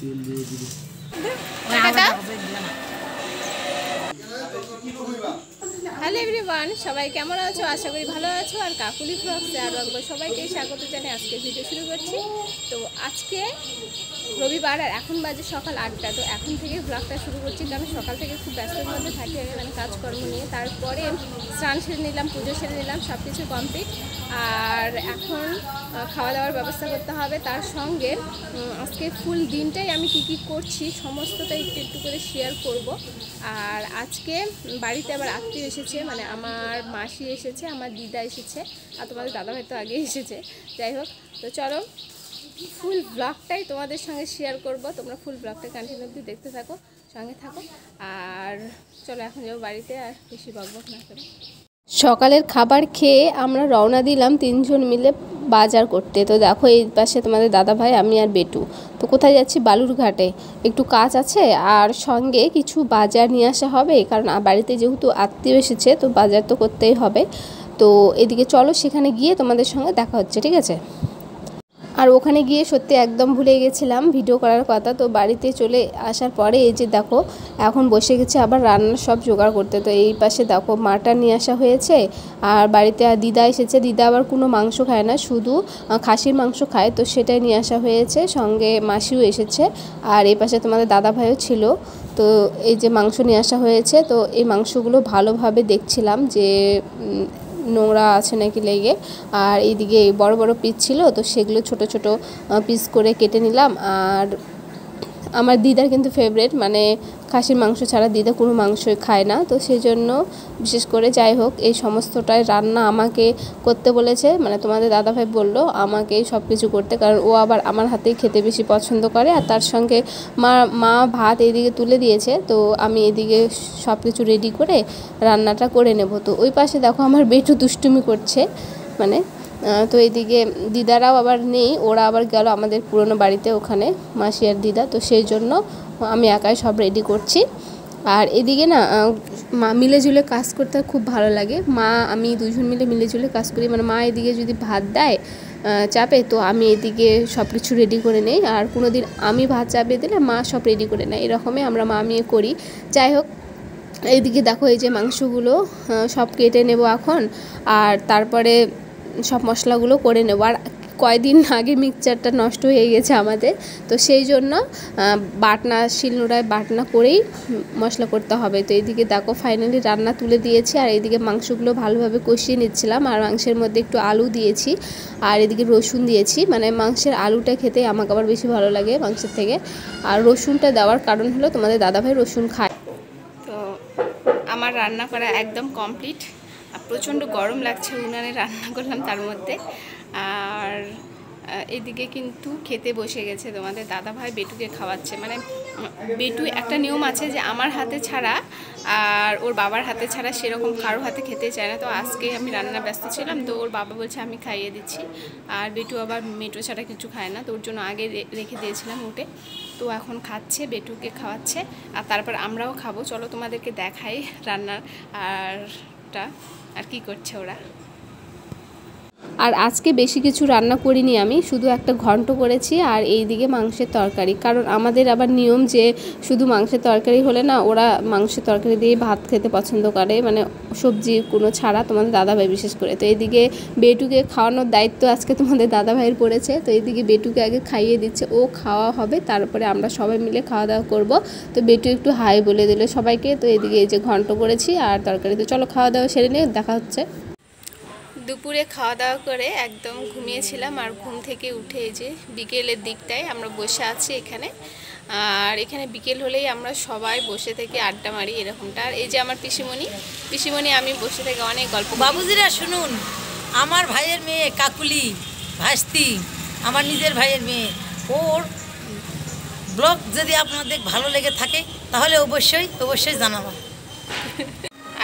Hello everyone, সবাই কেমন আছো? আশা করি ভালো আছো। আর কাকুলি ব্লগসে আরও একবার সবাইকে স্বাগত জানিয়ে আজকে ভিডিও শুরু করছি। তো আজকে রবিবার আর এখন বাজে সকাল 8টা। তো এখন থেকে ব্লগটা শুরু করছি, কারণ সকাল থেকে খুব ব্যস্তের মধ্যে থাকি মানে কাজকর্ম নিয়ে। তারপরে স্নান সেরে নিলাম, পুজো সেরে নিলাম, সব কিছু কমপ্লিট। আর এখন খাওয়া দাওয়ার ব্যবস্থা করতে হবে। তার সঙ্গে আজকে ফুল দিনটাই আমি কি করছি সমস্তটা একটু একটু করে শেয়ার করব। আর আজকে বাড়িতে আবার আত্মীয় এসেছে, মানে আমার মাসি এসেছে, আমার দিদা এসেছে, আর তোমাদের দাদাভাই তো আগে এসেছে। যাই হোক, তো চলো ফুল ব্লগটাই তোমাদের সঙ্গে শেয়ার করব। তোমরা ফুল ব্লগটা কন্টিনিউ দেখতে থাকো, সঙ্গে থাকো। আর চলো এখন যাবো বাড়িতে, আর বেশি বকবক না করে। সকালের খাবার খেয়ে আমরা রওনা দিলাম 3 জন মিলে বাজার করতে। তো দেখো এই পাশে তোমাদের দাদাভাই, আমি আর বেটু। তো কোথায় যাচ্ছি? বালুরঘাটে একটু কাজ আছে, আর সঙ্গে কিছু বাজার নিয়ে আসা হবে, কারণ বাড়িতে যেহেতু আত্মীয় এসেছে তো বাজার তো করতেই হবে। তো এদিকে চলো, সেখানে গিয়ে তোমাদের সঙ্গে দেখা হচ্ছে, ঠিক আছে? আর ওখানে গিয়ে সত্যি একদম ভুলে গেছিলাম ভিডিও করার কথা। তো বাড়িতে চলে আসার পরে এই যে দেখো এখন বসে গেছে আবার রান্নার সব জোগাড় করতে। তো এই পাশে দেখো মাটন নিয়ে আসা হয়েছে, আর বাড়িতে দিদা এসেছে। দিদা আবার কোনো মাংস খায় না, শুধু খাসির মাংস খায়, তো সেটাই নিয়ে আসা হয়েছে। সঙ্গে মাসিও এসেছে, আর এই পাশে তোমাদের দাদা ভাইও ছিল। তো এই যে মাংস নিয়ে আসা হয়েছে, তো এই মাংসগুলো ভালোভাবে দেখছিলাম যে নোংরা আছে নাকি লেগে। আর এইদিকে বড় বড় পিস ছিল, তো সেগুলো ছোট ছোট পিস করে কেটে নিলাম। আর আমার দিদার কিন্তু ফেভারিট, মানে খাসির মাংস ছাড়া দিদা কোনো মাংসই খায় না, তো সেই জন্য বিশেষ করে যাই হোক এই সমস্তটাই রান্না আমাকে করতে বলেছে। মানে তোমাদের দাদাভাই বলল আমাকেই সব কিছু করতে, কারণ ও আবার আমার হাতেই খেতে বেশি পছন্দ করে। আর তার সঙ্গে মা ভাত এইদিকে তুলে দিয়েছে, তো আমি এদিকে সব কিছু রেডি করে রান্নাটা করে নেব। তো ওই পাশে দেখো আমার বেটু দুষ্টুমি করছে, মানে তো এইদিকে দিদারাও আবার নেই, ওরা আবার গেল আমাদের পুরনো বাড়িতে, ওখানে মাসি আর দিদা। তো সেই জন্য আমি একাই সব রেডি করছি। আর এদিকে না মিলেজুলে কাজ করতে খুব ভালো লাগে। মা আমি দুজন মিলেজুলে কাজ করি। মানে মা এদিকে যদি ভাত দেয় চাপে, তো আমি এদিকে সব কিছু রেডি করে নেই। আর কোনো দিন আমি ভাত চাপিয়ে দিলে মা সব রেডি করে নেয়, এরকমই আমরা মা মেয়ে করি। যাই হোক, এইদিকে দেখো এই যে মাংসগুলো সব কেটে নেব এখন, আর তারপরে সব মশলাগুলো করে নেব। আর কয়েকদিন আগে মিক্সচারটা নষ্ট হয়ে গেছে আমাদের, তো সেই জন্য শিলনোড়ায় বাটনা করেই মশলা করতে হবে। তো এইদিকে দেখো ফাইনালি রান্না তুলে দিয়েছি, আর এইদিকে মাংসগুলো ভালোভাবে কষিয়ে নিচ্ছিলাম। আর মাংসের মধ্যে একটু আলু দিয়েছি, আর এদিকে রসুন দিয়েছি। মানে মাংসের আলুটা খেতে আমাকে আবার বেশি ভালো লাগে মাংসের থেকে। আর রসুনটা দেওয়ার কারণ হলো তোমাদের দাদাভাই রসুন খায়। তো আমার রান্না করা একদম কমপ্লিট। প্রচণ্ড গরম লাগছে, উনানে রান্না করলাম তার মধ্যে। আর এদিকে কিন্তু খেতে বসে গেছে তোমাদের দাদাভাই, বেটুকে খাওয়াচ্ছে। মানে বেটু একটা নিয়ম আছে যে আমার হাতে ছাড়া আর ওর বাবার হাতে ছাড়া সেরকম কারো হাতে খেতে চায় না। তো আজকে আমি রান্না ব্যস্ত ছিলাম, তো ওর বাবা বলছে আমি খাইয়ে দিচ্ছি। আর বেটু আবার মেটো ছাড়া কিছু খায় না, তো ওর জন্য আগে রেখে দিয়েছিলাম উঠে। তো এখন খাচ্ছে, বেটুকে খাওয়াচ্ছে, আর তারপর আমরাও খাবো। চলো তোমাদেরকে দেখাই রান্নার আর কি করছে ওরা। আর আজকে বেশি কিছু রান্না করিনি, আমি শুধু একটা ঘন্ট করেছি, আর এই দিকে মাংসের তরকারি। কারণ আমাদের আবার নিয়ম যে শুধু মাংসের তরকারি হলে না, ওরা মাংসের তরকারি দিয়ে ভাত খেতে পছন্দ করে, মানে সবজি কোনো ছাড়া, তোমাদের দাদাভাই বিশেষ করে। তো এইদিকে বেটুকে খাওয়ানোর দায়িত্ব আজকে তোমাদের দাদাভাইয়ের পড়েছে। তো এইদিকে বেটুকে আগে খাইয়ে দিচ্ছে, ও খাওয়া হবে, তারপরে আমরা সবাই মিলে খাওয়া দাওয়া করবো। তো বেটু একটু হাই বলে দিল সবাইকে। তো এইদিকে এই যে ঘন্ট করেছি আর তরকারি। তো চলো খাওয়া দাওয়া সেরে নিয়ে দেখা হচ্ছে। দুপুরে খাওয়া দাওয়া করে একদম ঘুমিয়েছিলাম, আর ঘুম থেকে উঠে এই যে বিকেলের দিকটায় আমরা বসে আছি এখানে। আর এখানে বিকেল হলেই আমরা সবাই বসে থেকে আড্ডা মারি এরকমটা। আর এই যে আমার পিসিমণি আমি বসে থেকে অনেক গল্প। বাবুজিরা শুনুন, আমার ভাইয়ের মেয়ে কাকুলি ভাস্তি, আমার নিজের ভাইয়ের মেয়ে, ওর ব্লগ যদি আপনাদের ভালো লেগে থাকে তাহলে অবশ্যই জানাবো।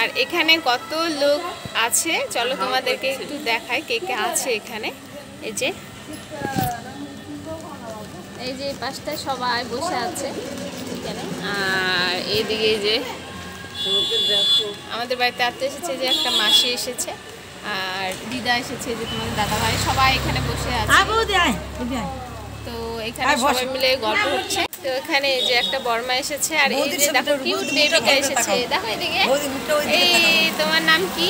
আর এখানে কত লোক আছে চলো তোমাদেরকে একটু দেখাই কে কে আছে এখানে। এই যে পাশটায় সবাই বসে আছে এখানে। আর এইদিকে যে আমাদের বাড়িতে আত্মীয় এসেছে, যে একটা মাসি এসেছে, আর দিদা এসেছে, যে তোমাদের দাদাভাই, সবাই এখানে বসে আছে। তো এখানে সবাই মিলে গল্প হচ্ছে। তো তো এখানে এই যে একটা বর্মা এসেছে আর এই বৌদির যে ছবিটা দেখো ওর কিউট বৌদির বেবিটা মুখটা এসেছে, ভালো দেখো এদিকে। বৌদি মুখটা ওই দিকে এই তাকাও। তোমার নাম কি?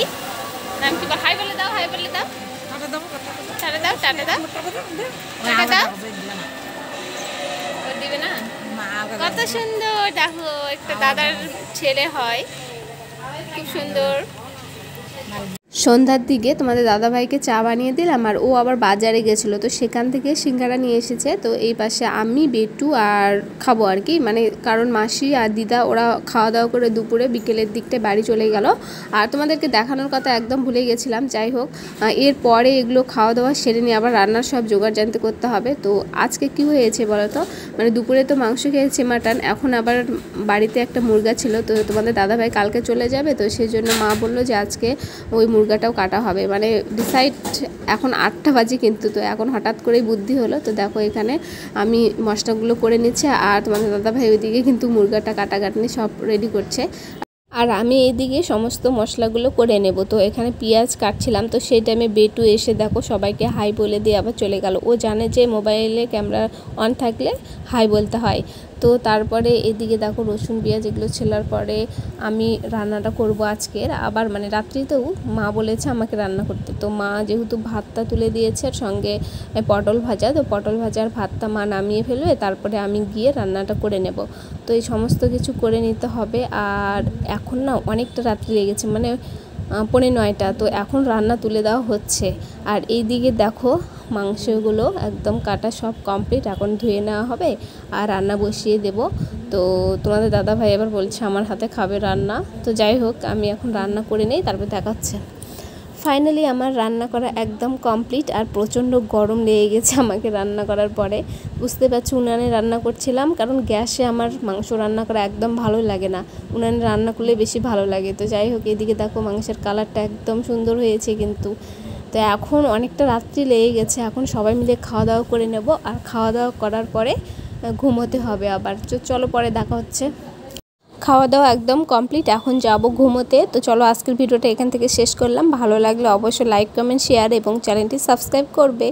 নাম কি? হাই বলে দাও, হাই বলে দাও, টাটা দাও, টাটা দাও। টাটা দাও, টাটা দাও। টাটা দাও, দাও। টাটা আবার দাও। দাও, দিলাম। ও দিবে না? মা, আবার কত দাও। সুন্দর, দেখো একটা দাদার ছেলে হয়, খুব সুন্দর। সন্ধ্যার দিকে তোমাদের দাদাভাইকে চা বানিয়ে দিলাম আর ও আবার বাজারে গেছিলো, তো সেখান থেকে সিঙ্গারা নিয়ে এসেছে। তো এই পাশে আমি বেটু আর খাবো আর কি, মানে কারণ মাসি আর দিদা ওরা খাওয়া দাওয়া করে দুপুরে বিকেলের দিকটায় বাড়ি চলে গেল। আর তোমাদেরকে দেখানোর কথা একদম ভুলে গেছিলাম। যাই হোক, এরপরে এগুলো খাওয়া দাওয়া সেরে নিয়ে আবার রান্নার সব জোগাড় জানতে করতে হবে। তো আজকে কি হয়েছে বলো তো, মানে দুপুরে তো মাংস খেয়েছে মাটন, এখন আবার বাড়িতে একটা মুরগা ছিল। তো তোমাদের দাদাভাই কালকে চলে যাবে, তো সেই জন্য মা বললো যে আজকে ওই মুরগাটাও কাটা হবে। মানে ডিসাইড এখন 8টা বাজে কিন্তু, তো এখন হঠাৎ করেই বুদ্ধি হলো। তো দেখো এখানে আমি মশলাগুলো করে নিচ্ছে আর তোমাদের দাদাভাই ওইদিকে কিন্তু মুরগাটা কাটাকাটনি সব রেডি করছে আর আমি এইদিকে সমস্ত মশলাগুলো করে নেব। তো এখানে পেঁয়াজ কাটছিলাম, তো সেই টাইমে বেটু এসে দেখো সবাইকে হাই বলে দিয়ে আবার চলে গেল। ও জানে যে মোবাইলে ক্যামেরা অন থাকলে হাই বলতে হয়। তো তারপরে এদিকে দেখো রসুন পেঁয়াজ এগুলো ছেলার পরে আমি রান্নাটা করব আজকের। আবার মানে রাত্রিতেও মা বলেছে আমাকে রান্না করতে, তো মা যেহেতু ভাতটা তুলে দিয়েছে আর সঙ্গে পটল ভাজা, তো পটল ভাজার ভাতটা মা নামিয়ে ফেলবে, তারপরে আমি গিয়ে রান্নাটা করে নেব। তো এই সমস্ত কিছু করে নিতে হবে। আর এখন না অনেকটা রাত্রি লেগেছে, মানে 9:45, তো এখন রান্না তুলে দেওয়া হচ্ছে। আর এই দিকে দেখো মাংসগুলো একদম কাটা সব কমপ্লিট, এখন ধুয়ে নেওয়া হবে আর রান্না বসিয়ে দেব। তো তোমাদের দাদাভাই এবার বলছে আমার হাতে খাবে রান্না। তো যাই হোক, আমি এখন রান্না করে নেই, তারপর দেখাচ্ছে। ফাইনালি আমার রান্না করা একদম কমপ্লিট আর প্রচণ্ড গরম লেগে গেছে আমাকে রান্না করার পরে। বুঝতে পারছি উনানে রান্না করছিলাম, কারণ গ্যাসে আমার মাংস রান্না করা একদম ভালো লাগে না, উনানে রান্না করলে বেশি ভালো লাগে। তো যাই হোক, এদিকে দেখো মাংসের কালারটা একদম সুন্দর হয়েছে কিন্তু। তো এখন অনেকটা রাত্রি লেগে গেছে, এখন সবাই মিলে খাওয়া দাওয়া করে নেব আর খাওয়া দাওয়া করার পরে ঘুমোতে হবে আবার। চলো পরে দেখা হচ্ছে। খাওয়া দাওয়া একদম কমপ্লিট, এখন যাব ঘুমোতে। তো চলো আজকের ভিডিওটা এখান থেকে শেষ করলাম। ভালো লাগলে অবশ্যই লাইক কমেন্ট শেয়ার এবং চ্যানেলটি সাবস্ক্রাইব করবে।